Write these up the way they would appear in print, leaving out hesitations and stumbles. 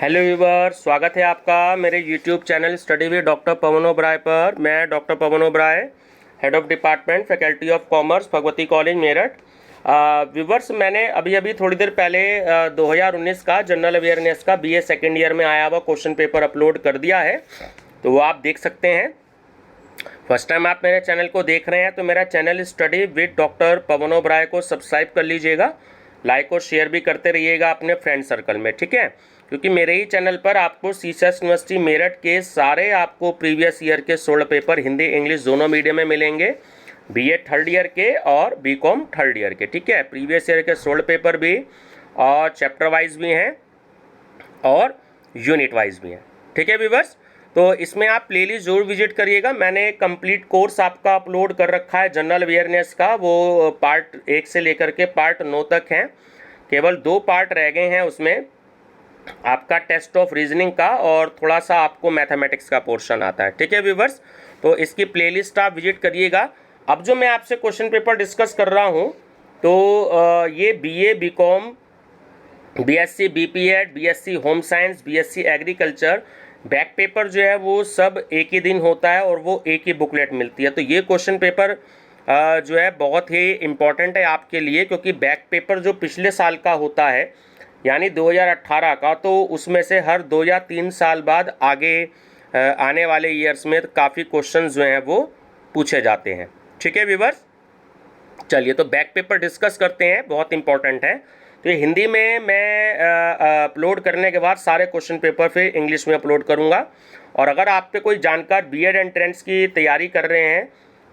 Hello viewer, स्वागत है आपका मेरे YouTube channel study with doctor Pawan Oberoi पर। मैं doctor Pawan Oberoi, head of department faculty of commerce, Bhagwati college Meerut. Viewers, मैंने अभी थोड़ी देर पहले 2019 का जनरल अवेयरनेस का बीए सेकेंड ईयर में आया हुआ क्वेश्चन पेपर अपलोड कर दिया है, तो वो आप देख सकते हैं। फर्स्ट टाइम आप मेरे चैनल को देख रहे हैं तो मेरा channel study with doctor Pawan Oberoi को सब्सक्राइब कर लीजिएगा, लाइक और शेयर भी करते रहिएगा अपने फ्रेंड सर्कल में, ठीक है। क्योंकि मेरे ही चैनल पर आपको सीएस यूनिवर्सिटी मेरठ के सारे आपको प्रीवियस ईयर के 16 पेपर हिंदी इंग्लिश दोनों मीडियम में मिलेंगे, बीए थर्ड ईयर के और बीकॉम थर्ड ईयर के, ठीक है। प्रीवियस ईयर के 16 पेपर भी और चैप्टर वाइज भी हैं और यूनिट वाइज भी हैं, ठीक है व्यूवर्स। तो इसमें आप प्लेलिस्ट जरूर विजिट करिएगा। मैंने कंप्लीट कोर्स आपका अपलोड कर रखा है जनरल अवेयरनेस का, वो पार्ट 1 से लेकर के पार्ट 9 तक हैं। केवल 2 पार्ट रह गए हैं उसमें, आपका टेस्ट ऑफ रीजनिंग का और थोड़ा सा आपको मैथमेटिक्स का पोर्शन आता है, ठीक है व्यूवर्स। तो इसकी प्लेलिस्ट आप विजिट करिएगा। अब जो मैं आपसे क्वेश्चन पेपर डिस्कस कर रहा हूँ तो ये BA BCom, BSc BPEd, BSc home science, BSc agriculture, back paper जो है वो सब एक ही दिन होता है और वो एक ही बुकलेट मिलती है। तो ये क्वेश्चन पेपर जो है बहुत ही इम्पॉर्टेंट है आपके लिए, क्योंकि बैक पेपर जो पिछले साल का होता है यानी 2018 का, तो उसमें से हर 2 या 3 साल बाद आगे आने वाले ईयर्स में काफ़ी क्वेश्चन जो हैं वो पूछे जाते हैं, ठीक है व्यूवर्स। चलिए तो बैक पेपर डिस्कस करते हैं, बहुत इंपॉर्टेंट है। तो ये हिंदी में मैं अपलोड करने के बाद सारे क्वेश्चन पेपर फिर इंग्लिश में अपलोड करूँगा। और अगर आप पे कोई जानकार बीएड एंट्रेंस की तैयारी कर रहे हैं,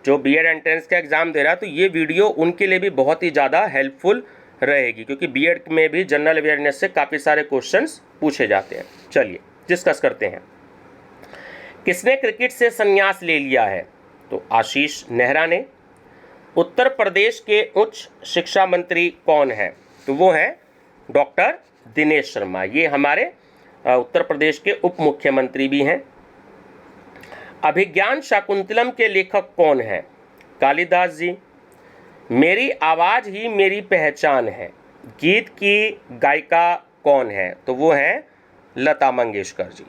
जो बीएड एंट्रेंस का एग्ज़ाम दे रहा है, तो ये वीडियो उनके लिए भी बहुत ही ज़्यादा हेल्पफुल रहेगी, क्योंकि बीएड में भी जनरल अवेयरनेस से काफ़ी सारे क्वेश्चंस पूछे जाते हैं। चलिए डिस्कस करते हैं। किसने क्रिकेट से संन्यास ले लिया है? तो आशीष नेहरा ने। उत्तर प्रदेश के उच्च शिक्षा मंत्री कौन है? तो वो हैं डॉक्टर दिनेश शर्मा। ये हमारे उत्तर प्रदेश के उप मुख्यमंत्री भी हैं। अभिज्ञान शाकुंतलम के लेखक कौन हैं? कालिदास जी। मेरी आवाज़ ही मेरी पहचान है, गीत की गायिका कौन है? तो वो हैं लता मंगेशकर जी।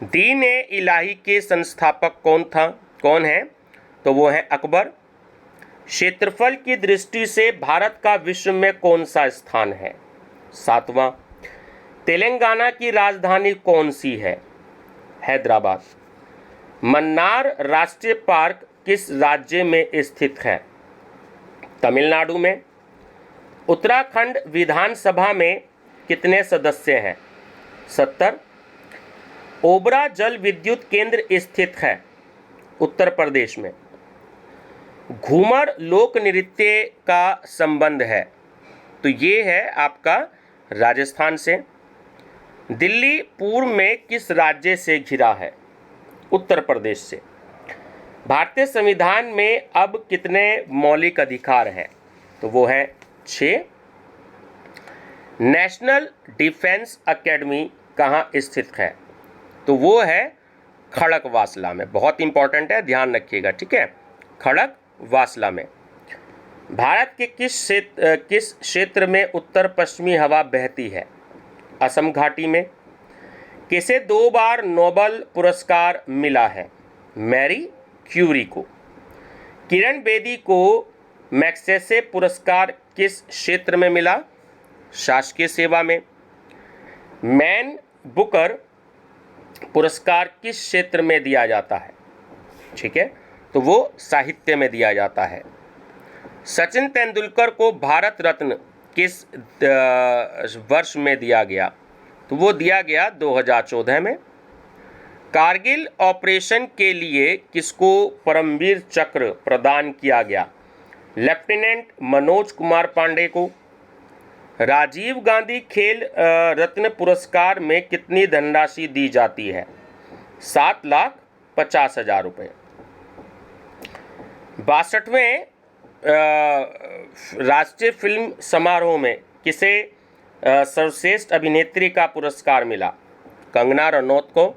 दीन ए इलाही के संस्थापक कौन है? तो वो हैं अकबर। क्षेत्रफल की दृष्टि से भारत का विश्व में कौन सा स्थान है? 7वां। तेलंगाना की राजधानी कौन सी है? हैदराबाद। मन्नार राष्ट्रीय पार्क किस राज्य में स्थित है? तमिलनाडु में। उत्तराखंड विधानसभा में कितने सदस्य हैं? 70। ओबरा जल विद्युत केंद्र स्थित है उत्तर प्रदेश में। घूमर लोक नृत्य का संबंध है, तो ये है आपका राजस्थान से। दिल्ली पूर्व में किस राज्य से घिरा है? उत्तर प्रदेश से। भारतीय संविधान में अब कितने मौलिक अधिकार हैं? तो वो हैं 6। नेशनल डिफेंस एकेडमी कहाँ स्थित है? तो वो है खड़कवासला में। बहुत इंपॉर्टेंट है, ध्यान रखिएगा, ठीक है। खड़कवासला में। भारत के किस क्षेत्र में उत्तर पश्चिमी हवा बहती है? असम घाटी में। किसे 2 बार नोबेल पुरस्कार मिला है? मैरी क्यूरी को। किरण बेदी को मैग्सेसे पुरस्कार किस क्षेत्र में मिला? शासकीय सेवा में। मैन बुकर पुरस्कार किस क्षेत्र में दिया जाता है? ठीक है, तो वो साहित्य में दिया जाता है। सचिन तेंदुलकर को भारत रत्न किस वर्ष में दिया गया? तो वो दिया गया 2014 में। कारगिल ऑपरेशन के लिए किसको परमवीर चक्र प्रदान किया गया? लेफ्टिनेंट मनोज कुमार पांडे को। राजीव गांधी खेल रत्न पुरस्कार में कितनी धनराशि दी जाती है? 7,50,000 रुपये। 62वें राष्ट्रीय फिल्म समारोह में किसे सर्वश्रेष्ठ अभिनेत्री का पुरस्कार मिला? कंगना रनौत को।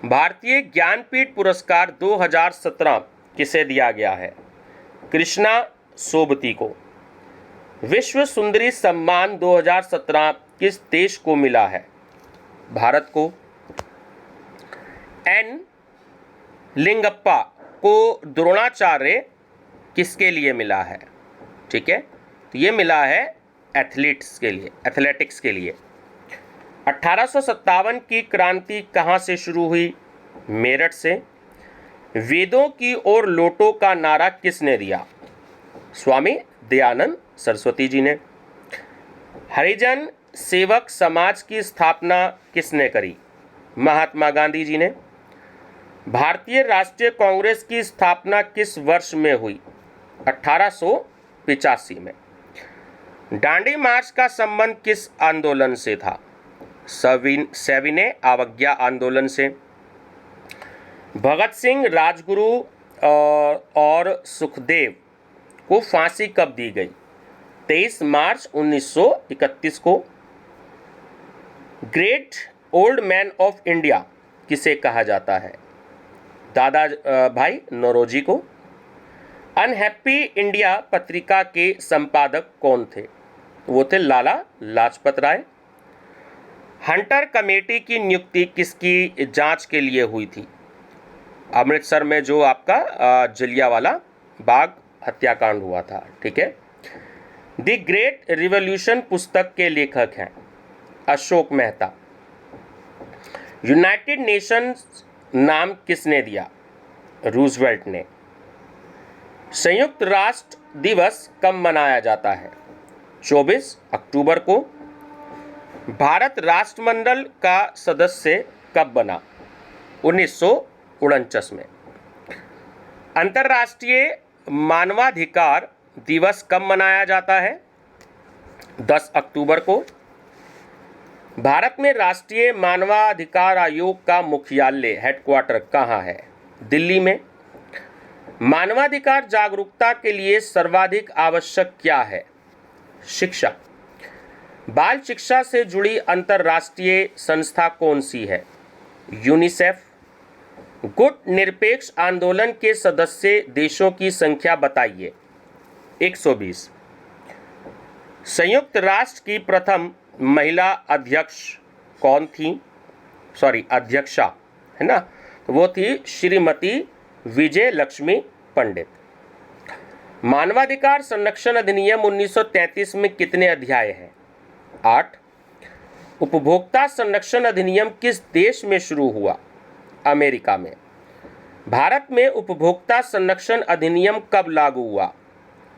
भारतीय ज्ञानपीठ पुरस्कार 2017 किसे दिया गया है? कृष्णा सोबती को। विश्व सुंदरी सम्मान 2017 किस देश को मिला है? भारत को। एन लिंगप्पा को द्रोणाचार्य किसके लिए मिला है? ठीक है, तो ये मिला है एथलीट्स के लिए, एथलेटिक्स के लिए। 1857 की क्रांति कहाँ से शुरू हुई? मेरठ से। वेदों की ओर लौटो का नारा किसने दिया? स्वामी दयानंद सरस्वती जी ने। हरिजन सेवक समाज की स्थापना किसने करी? महात्मा गांधी जी ने। भारतीय राष्ट्रीय कांग्रेस की स्थापना किस वर्ष में हुई? 1885 में। दांडी मार्च का संबंध किस आंदोलन से था? सविनय अवज्ञा आंदोलन से। भगत सिंह, राजगुरु और सुखदेव को फांसी कब दी गई? 23 मार्च 1931 को। Great old man of India किसे कहा जाता है? दादा भाई नौरोजी को। अनहैप्पी इंडिया पत्रिका के संपादक कौन थे? वो थे लाला लाजपत राय। हंटर कमेटी की नियुक्ति किसकी जांच के लिए हुई थी? अमृतसर में जो आपका जलियांवाला बाग हत्याकांड हुआ था। ठीक है। द ग्रेट रिवॉल्यूशन पुस्तक के लेखक हैं अशोक मेहता। यूनाइटेड नेशंस नाम किसने दिया? रूजवेल्ट ने। संयुक्त राष्ट्र दिवस कब मनाया जाता है? 24 अक्टूबर को। भारत राष्ट्रमंडल का सदस्य कब बना? 1949 में। अंतर्राष्ट्रीय मानवाधिकार दिवस कब मनाया जाता है? 10 अक्टूबर को। भारत में राष्ट्रीय मानवाधिकार आयोग का मुख्यालय हेडक्वार्टर कहाँ है? दिल्ली में। मानवाधिकार जागरूकता के लिए सर्वाधिक आवश्यक क्या है? शिक्षा। बाल शिक्षा से जुड़ी अंतर्राष्ट्रीय संस्था कौन सी है? यूनिसेफ। गुट निरपेक्ष आंदोलन के सदस्य देशों की संख्या बताइए। 120। संयुक्त राष्ट्र की प्रथम महिला अध्यक्ष कौन थी? अध्यक्षा है ना, तो वो थी श्रीमती विजय लक्ष्मी पंडित। मानवाधिकार संरक्षण अधिनियम 1933 में कितने अध्याय हैं? 8। उपभोक्ता संरक्षण अधिनियम किस देश में शुरू हुआ? अमेरिका में। भारत में उपभोक्ता संरक्षण अधिनियम कब लागू हुआ?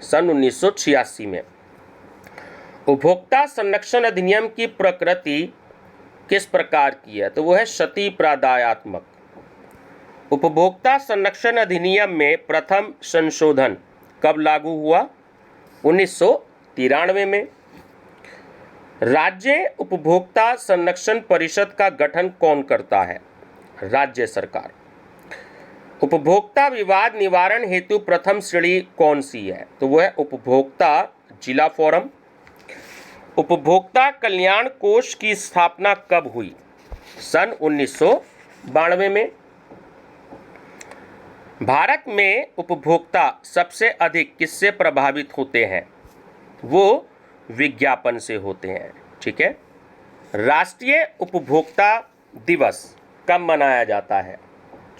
सन 1986 में। उपभोक्ता संरक्षण अधिनियम की प्रकृति किस प्रकार की है? तो वो है क्षति प्रादायात्मक। उपभोक्ता संरक्षण अधिनियम में प्रथम संशोधन कब लागू हुआ? 1993 में। राज्य उपभोक्ता संरक्षण परिषद का गठन कौन करता है? राज्य सरकार। उपभोक्ता विवाद निवारण हेतु प्रथम श्रेणी कौन सी है? तो वो है उपभोक्ता जिला फोरम। उपभोक्ता कल्याण कोष की स्थापना कब हुई? सन 1992 में। भारत में उपभोक्ता सबसे अधिक किससे प्रभावित होते हैं? वो विज्ञापन से होते हैं। ठीक है। राष्ट्रीय उपभोक्ता दिवस कब मनाया जाता है?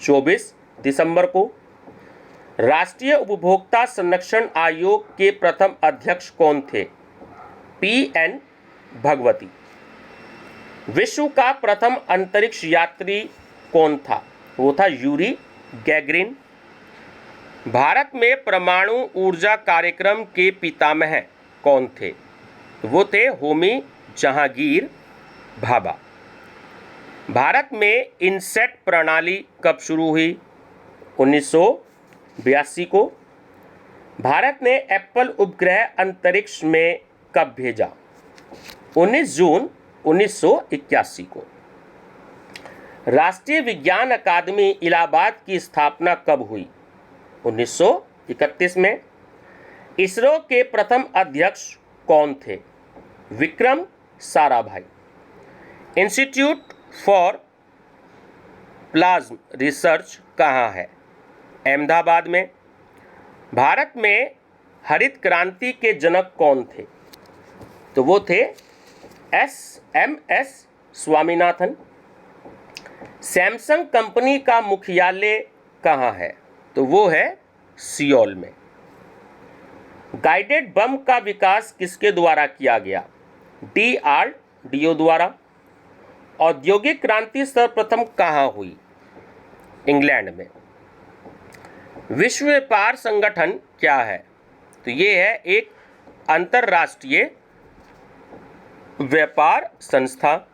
24 दिसंबर को। राष्ट्रीय उपभोक्ता संरक्षण आयोग के प्रथम अध्यक्ष कौन थे? PN भगवती। विश्व का प्रथम अंतरिक्ष यात्री कौन था? वो था यूरी गैगरिन। भारत में परमाणु ऊर्जा कार्यक्रम के पितामह कौन थे? वो थे होमी जहांगीर भाभा। भारत में इनसेट प्रणाली कब शुरू हुई? 1982 को। भारत ने एप्पल उपग्रह अंतरिक्ष में कब भेजा? 19 जून 1981 को। राष्ट्रीय विज्ञान अकादमी इलाहाबाद की स्थापना कब हुई? 1931 में। इसरो के प्रथम अध्यक्ष कौन थे? Vikram Sarabhai. Institute for plasm research कहाँ है? अहमदाबाद में। भारत में हरित क्रांति के जनक कौन थे? तो वो थे SMS स्वामीनाथन। सैमसंग कंपनी का मुख्यालय कहाँ है? तो वो है सियोल में। गाइडेड बम का विकास किसके द्वारा किया गया? DRDO द्वारा। औद्योगिक क्रांति सर्वप्रथम कहाँ हुई? इंग्लैंड में। विश्व व्यापार संगठन क्या है? तो ये है एक अंतरराष्ट्रीय व्यापार संस्था।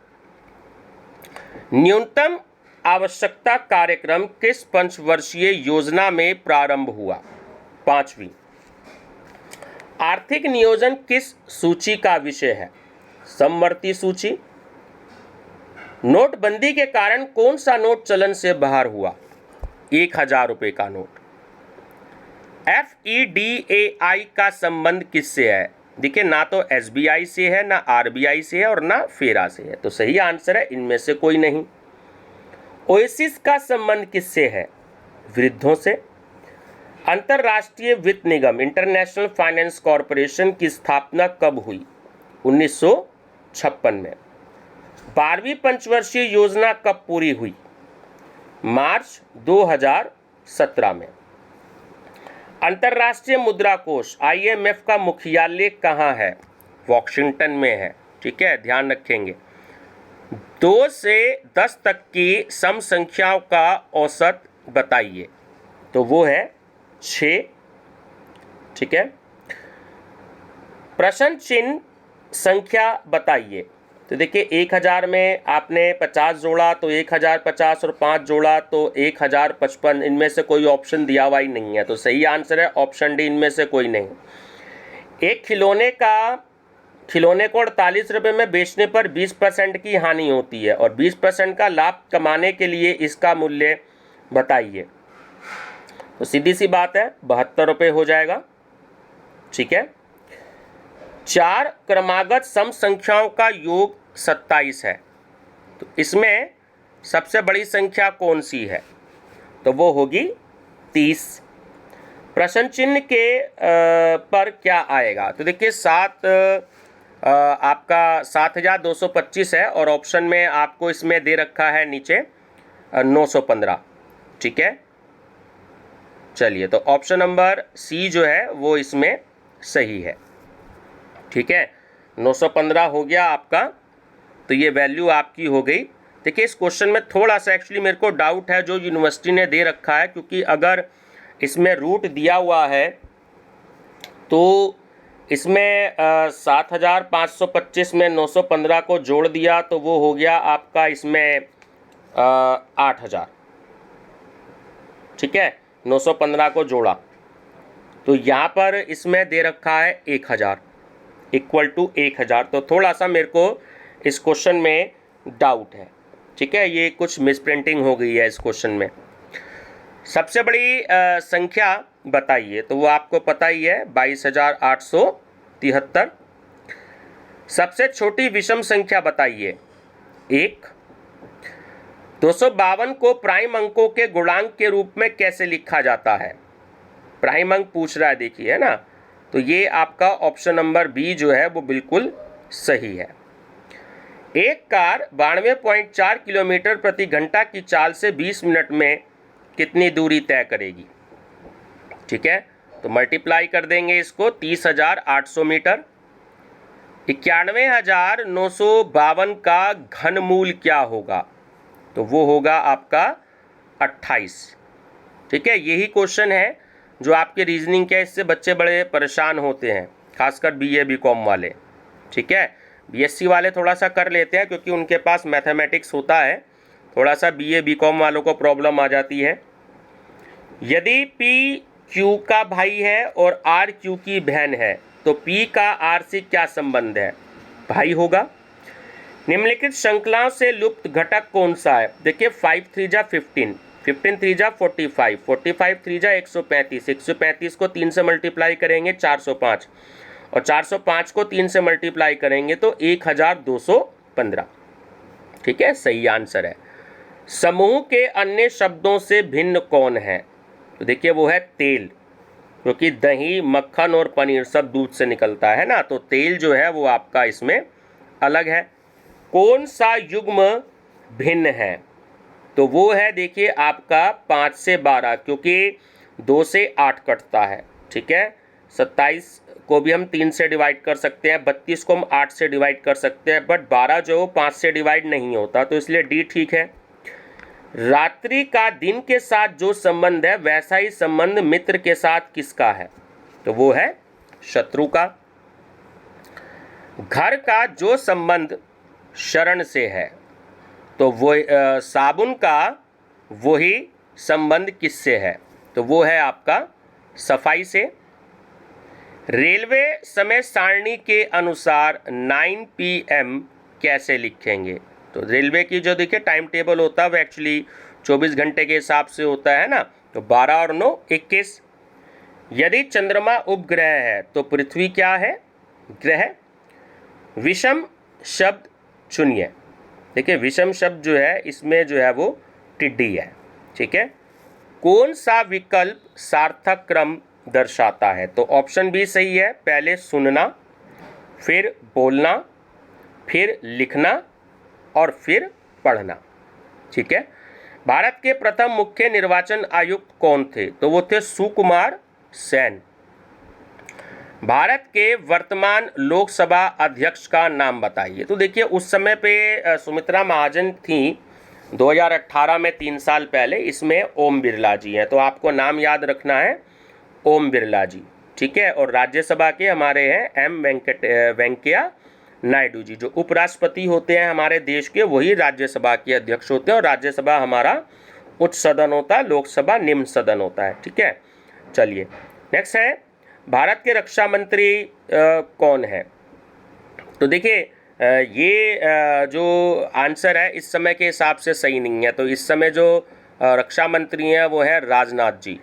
न्यूनतम आवश्यकता कार्यक्रम किस पंचवर्षीय योजना में प्रारंभ हुआ? 5वीं। आर्थिक नियोजन किस सूची का विषय है? समवर्ती सूची। नोटबंदी के कारण कौन सा नोट चलन से बाहर हुआ? 1000 रुपये का नोट। FEDAI का संबंध किससे है? देखिए, ना तो SBI से है, ना RBI से है और ना फेरा से है, तो सही आंसर है इनमें से कोई नहीं। ओएसिस का संबंध किससे है? वृद्धों से। अंतरराष्ट्रीय वित्त निगम इंटरनेशनल फाइनेंस कॉरपोरेशन की स्थापना कब हुई? 1956 में। 12वीं पंचवर्षीय योजना कब पूरी हुई? मार्च 2017 में। अंतरराष्ट्रीय मुद्रा कोष IMF का मुख्यालय कहाँ है? वॉशिंगटन में है। ठीक है, ध्यान रखेंगे। 2 से 10 तक की सम संख्याओं का औसत बताइए। तो वो है 6। ठीक है। प्रश्न चिन्ह संख्या बताइए। तो देखिए, 1000 में आपने 50 जोड़ा तो 1050 और 5 जोड़ा तो 1055। इनमें से कोई ऑप्शन दिया हुआ ही नहीं है, तो सही आंसर है ऑप्शन डी, इनमें से कोई नहीं। एक खिलौने को 48 रुपये में बेचने पर 20% की हानि होती है और 20% का लाभ कमाने के लिए इसका मूल्य बताइए। तो सीधी सी बात है, 72 रुपये हो जाएगा। ठीक है। 4 क्रमागत सम संख्याओं का योग 27 है, तो इसमें सबसे बड़ी संख्या कौन सी है? तो वो होगी 30। प्रश्न चिन्ह के पर क्या आएगा? तो देखिए, 7 आपका 7225 है और ऑप्शन में आपको इसमें दे रखा है नीचे 915। ठीक है, चलिए, तो ऑप्शन नंबर सी जो है वो इसमें सही है। ठीक है, 915 हो गया आपका, तो ये वैल्यू आपकी हो गई। देखिए, इस क्वेश्चन में थोड़ा सा एक्चुअली मेरे को डाउट है जो यूनिवर्सिटी ने दे रखा है, क्योंकि अगर इसमें रूट दिया हुआ है तो इसमें 7525 में 915 को जोड़ दिया तो वो हो गया आपका इसमें 8000। ठीक है, 915 को जोड़ा तो यहाँ पर इसमें दे रखा है 1000 इक्वल टू 1000, तो थोड़ा सा मेरे को इस क्वेश्चन में डाउट है। ठीक है, ये कुछ मिसप्रिंटिंग हो गई है इस क्वेश्चन में। सबसे बड़ी संख्या बताइए, तो वो आपको पता ही है 22,873। सबसे छोटी विषम संख्या बताइए। 1। 252 को प्राइम अंकों के गुणांक के रूप में कैसे लिखा जाता है? प्राइम अंक पूछ रहा है, देखिए, है ना, तो ये आपका ऑप्शन नंबर बी जो है वो बिल्कुल सही है। एक कार 92.4 किलोमीटर प्रति घंटा की चाल से 20 मिनट में कितनी दूरी तय करेगी? ठीक है, तो मल्टीप्लाई कर देंगे इसको, 30,800 मीटर। 91,952 का घनमूल क्या होगा? तो वो होगा आपका 28। ठीक है, यही क्वेश्चन है जो आपके रीजनिंग के, इससे बच्चे बड़े परेशान होते हैं, खासकर BA BCom वाले। ठीक है, BSc वाले थोड़ा सा कर लेते हैं क्योंकि उनके पास मैथमेटिक्स होता है, थोड़ा सा BA BCom वालों को प्रॉब्लम आ जाती है। यदि P Q का भाई है और R Q की बहन है तो P का R से क्या संबंध है? भाई होगा। निम्नलिखित श्रृंखलाओं से लुप्त घटक कौन सा है? देखिए, 5 3 जा 15, 15 3 जा 45, 45 3 जा 135, 135 को 3 से मल्टीप्लाई करेंगे 405 और 405 को 3 से मल्टीप्लाई करेंगे तो 1215। ठीक है, सही आंसर है। समूह के अन्य शब्दों से भिन्न कौन है? तो देखिए, वो है तेल, क्योंकि दही, मक्खन और पनीर सब दूध से निकलता है ना, तो तेल जो है वो आपका इसमें अलग है। कौन सा युग्म भिन्न है? तो वो है देखिए आपका 5 से 12, क्योंकि 2 से 8 कटता है, ठीक है। 27 को भी हम 3 से डिवाइड कर सकते हैं, 32 को हम 8 से डिवाइड कर सकते हैं, बट 12 जो 5 से डिवाइड नहीं होता, तो इसलिए डी ठीक है। रात्रि का दिन के साथ जो संबंध है वैसा ही संबंध मित्र के साथ किसका है? तो वो है शत्रु का। घर का जो संबंध शरण से है, तो वो साबुन का वही संबंध किससे है? तो वो है आपका सफाई से। रेलवे समय सारणी के अनुसार 9 PM कैसे लिखेंगे? तो रेलवे की जो देखिए टाइम टेबल होता है वो एक्चुअली 24 घंटे के हिसाब से होता है ना, तो 12 और 9 21। यदि चंद्रमा उपग्रह है तो पृथ्वी क्या है? ग्रह। विषम शब्द चुनिए। देखिए विषम शब्द जो है इसमें जो है वो टिड्डी है, ठीक है। कौन सा विकल्प सार्थक क्रम दर्शाता है? तो ऑप्शन बी सही है, पहले सुनना, फिर बोलना, फिर लिखना और फिर पढ़ना, ठीक है। भारत के प्रथम मुख्य निर्वाचन आयुक्त कौन थे? तो वो थे सुकुमार सेन। भारत के वर्तमान लोकसभा अध्यक्ष का नाम बताइए। तो देखिए उस समय पे सुमित्रा महाजन थी 2018 में, 3 साल पहले। इसमें ओम बिरला जी हैं, तो आपको नाम याद रखना है ओम बिरला जी, ठीक है। और राज्यसभा के हमारे हैं एम वेंकैया नायडू जी, जो उपराष्ट्रपति होते हैं हमारे देश के, वही राज्यसभा के अध्यक्ष होते हैं। और राज्यसभा हमारा उच्च सदन होता है, लोकसभा निम्न सदन होता है, ठीक है। चलिए नेक्स्ट है, भारत के रक्षा मंत्री कौन है? तो देखिए ये जो आंसर है इस समय के हिसाब से सही नहीं है। तो इस समय जो रक्षा मंत्री हैं वो है राजनाथ जी,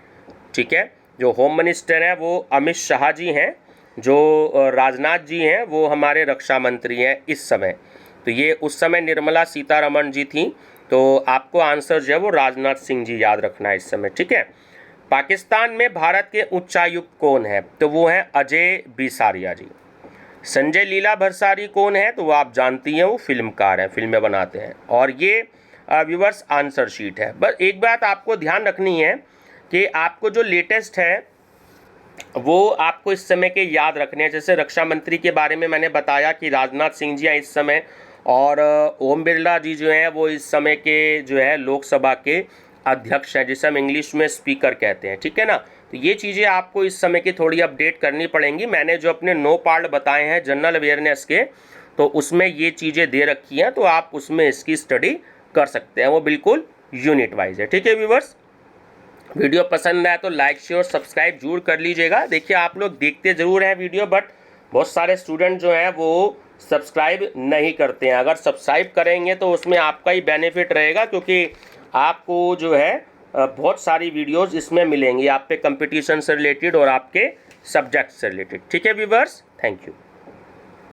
ठीक है। जो होम मिनिस्टर हैं वो अमित शाह जी हैं, जो राजनाथ जी हैं वो हमारे रक्षा मंत्री हैं इस समय। तो ये उस समय निर्मला सीतारमण जी थी, तो आपको आंसर जो है वो राजनाथ सिंह जी याद रखना है इस समय, ठीक है। पाकिस्तान में भारत के उच्चायुक्त कौन है? तो वो हैं अजय बिसारिया जी। संजय लीला भंसाली कौन है? तो वो आप जानती हैं, वो फिल्मकार हैं, फिल्में बनाते हैं। और ये व्यूअर्स आंसर शीट है। बस एक बात आपको ध्यान रखनी है कि आपको जो लेटेस्ट है वो आपको इस समय के याद रखने हैं। जैसे रक्षा मंत्री के बारे में मैंने बताया कि राजनाथ सिंह जी हैं इस समय, और ओम बिरला जी जो हैं वो इस समय के जो है लोकसभा के अध्यक्ष हैं, जिसे हम इंग्लिश में स्पीकर कहते हैं, ठीक है ना। तो ये चीज़ें आपको इस समय की थोड़ी अपडेट करनी पड़ेंगी। मैंने जो अपने 9 पार्ट बताए हैं जनरल अवेयरनेस के, तो उसमें ये चीज़ें दे रखी हैं, तो आप उसमें इसकी स्टडी कर सकते हैं। वो बिल्कुल यूनिट वाइज है, ठीक है व्यूअर्स। वीडियो पसंद आए तो लाइक शेयर सब्सक्राइब जरूर कर लीजिएगा। देखिए आप लोग देखते ज़रूर हैं वीडियो, बट बहुत सारे स्टूडेंट जो हैं वो सब्सक्राइब नहीं करते हैं। अगर सब्सक्राइब करेंगे तो उसमें आपका ही बेनिफिट रहेगा, क्योंकि आपको जो है बहुत सारी वीडियोस इसमें मिलेंगी, आप पे कंपटीशन से रिलेटेड और आपके सब्जेक्ट से रिलेटेड, ठीक है व्यूअर्स। Thank you.